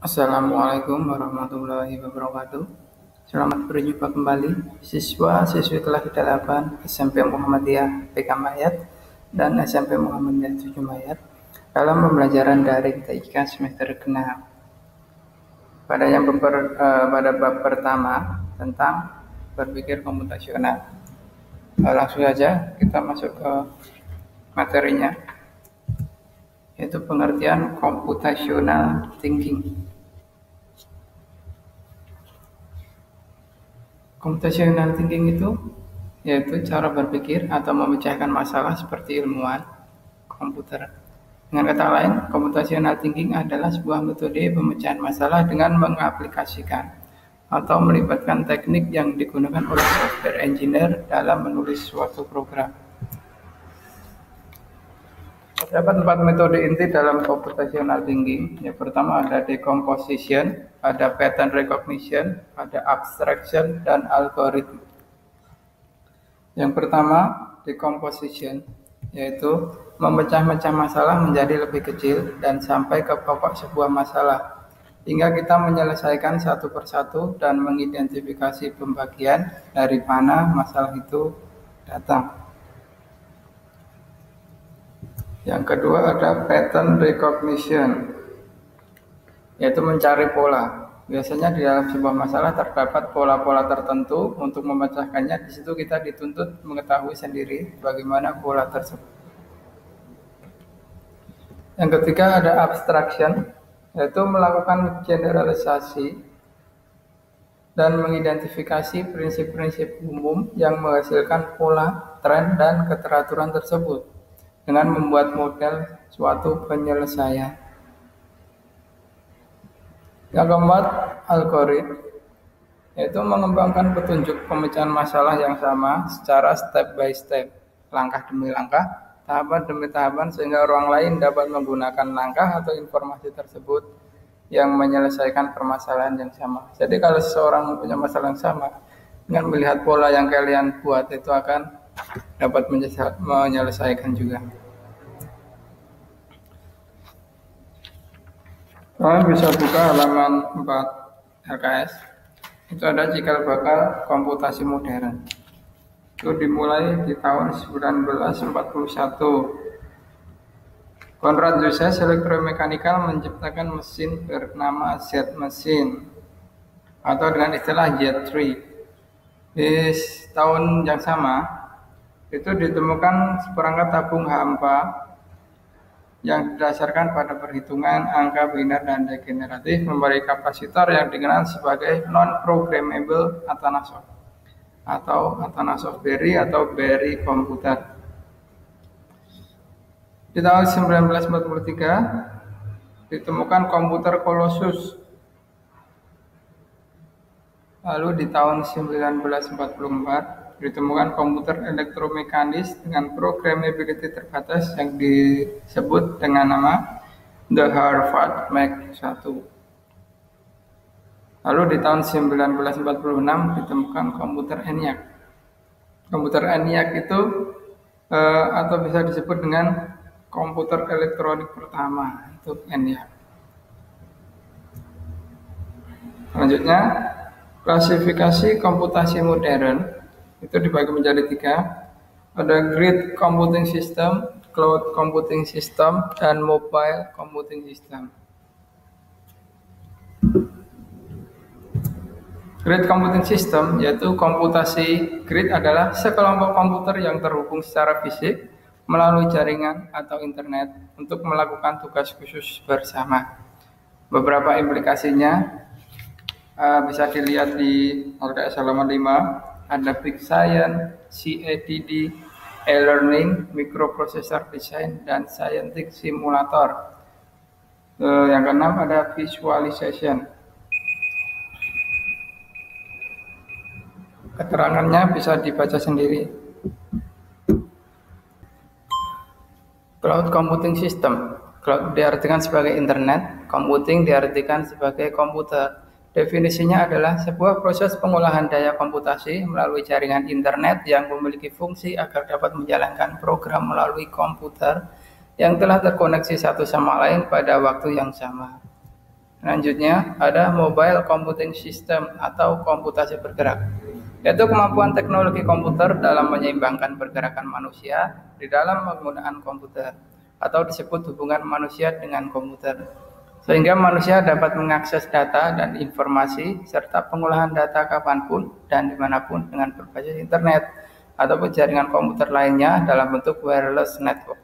Assalamualaikum warahmatullahi wabarakatuh. Selamat berjumpa kembali siswa-siswi kelas 8 SMP Muhammadiyah PK Mayat dan SMP Muhammadiyah 7 Mayat dalam pembelajaran daring TIK semester ke-6. Pada bab pertama tentang berpikir komputasional. Langsung saja kita masuk ke materinya, yaitu pengertian computational thinking. Computational thinking itu yaitu cara berpikir atau memecahkan masalah seperti ilmuwan komputer. Dengan kata lain, computational thinking adalah sebuah metode pemecahan masalah dengan mengaplikasikan atau melibatkan teknik yang digunakan oleh software engineer dalam menulis suatu program. Terdapat 4 metode inti dalam computational thinking. Yang pertama ada decomposition, ada pattern recognition, ada abstraction, dan algoritma. Yang pertama, decomposition, yaitu memecah-mecah masalah menjadi lebih kecil dan sampai ke pokok sebuah masalah, hingga kita menyelesaikan satu persatu dan mengidentifikasi pembagian dari mana masalah itu datang. Yang kedua ada pattern recognition, yaitu mencari pola. Biasanya di dalam sebuah masalah terdapat pola-pola tertentu. Untuk memecahkannya, di situ kita dituntut mengetahui sendiri bagaimana pola tersebut. Yang ketiga ada abstraction, yaitu melakukan generalisasi dan mengidentifikasi prinsip-prinsip umum yang menghasilkan pola, tren, dan keteraturan tersebut dengan membuat model suatu penyelesaian. Yang keempat, algoritma, yaitu mengembangkan petunjuk pemecahan masalah yang sama secara step by step, langkah demi langkah, tahapan demi tahapan, sehingga orang lain dapat menggunakan langkah atau informasi tersebut yang menyelesaikan permasalahan yang sama. Jadi kalau seseorang mempunyai masalah yang sama, dengan melihat pola yang kalian buat itu akan dapat menyelesaikan juga. Kalian bisa buka halaman 4 LKS. Itu ada cikal bakal komputasi modern. Itu dimulai di tahun 1941. Konrad Zuse Electromechanical menciptakan mesin bernama Z mesin atau dengan istilah Z3. Di tahun yang sama itu ditemukan seperangkat tabung hampa yang didasarkan pada perhitungan angka biner dan degeneratif memberi kapasitor yang dikenal sebagai non-programmable Atanasoff atau Atanasoff Berry atau Berry komputer. Di tahun 1943 ditemukan komputer Colossus. Lalu di tahun 1944 ditemukan komputer elektromekanis dengan programmability terbatas yang disebut dengan nama The Harvard Mac 1. Lalu di tahun 1946 ditemukan komputer ENIAC. Komputer ENIAC itu atau bisa disebut dengan komputer elektronik pertama, itu ENIAC. Selanjutnya, klasifikasi komputasi modern itu dibagi menjadi 3. Ada grid computing system, cloud computing system, dan mobile computing system. Grid computing system yaitu komputasi grid adalah sekelompok komputer yang terhubung secara fisik melalui jaringan atau internet untuk melakukan tugas khusus bersama. Beberapa implikasinya bisa dilihat di LKS halaman 5. Ada Big Science, CADD, e-learning, microprocessor design, dan scientific simulator. Yang keenam ada visualization. Keterangannya bisa dibaca sendiri. Cloud computing system. Cloud diartikan sebagai internet, computing diartikan sebagai komputer. Definisinya adalah sebuah proses pengolahan daya komputasi melalui jaringan internet yang memiliki fungsi agar dapat menjalankan program melalui komputer yang telah terkoneksi satu sama lain pada waktu yang sama. Selanjutnya ada mobile computing system atau komputasi bergerak, yaitu kemampuan teknologi komputer dalam menyeimbangkan pergerakan manusia di dalam penggunaan komputer, atau disebut hubungan manusia dengan komputer, sehingga manusia dapat mengakses data dan informasi serta pengolahan data kapanpun dan dimanapun dengan berbasis internet ataupun jaringan komputer lainnya dalam bentuk wireless network.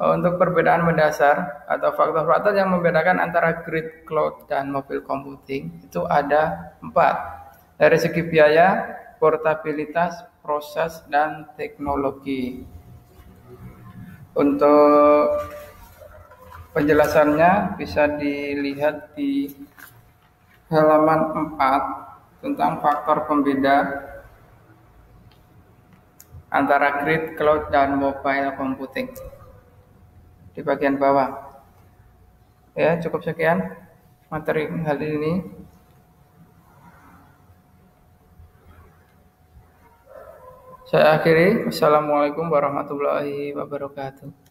Untuk perbedaan mendasar atau faktor-faktor yang membedakan antara grid, cloud, dan mobile computing itu ada 4. Dari segi biaya, portabilitas, proses, dan teknologi. Untuk penjelasannya bisa dilihat di halaman 4 tentang faktor pembeda antara grid, cloud, dan mobile computing di bagian bawah. Ya, cukup sekian materi kali ini. Saya akhiri. Wassalamualaikum warahmatullahi wabarakatuh.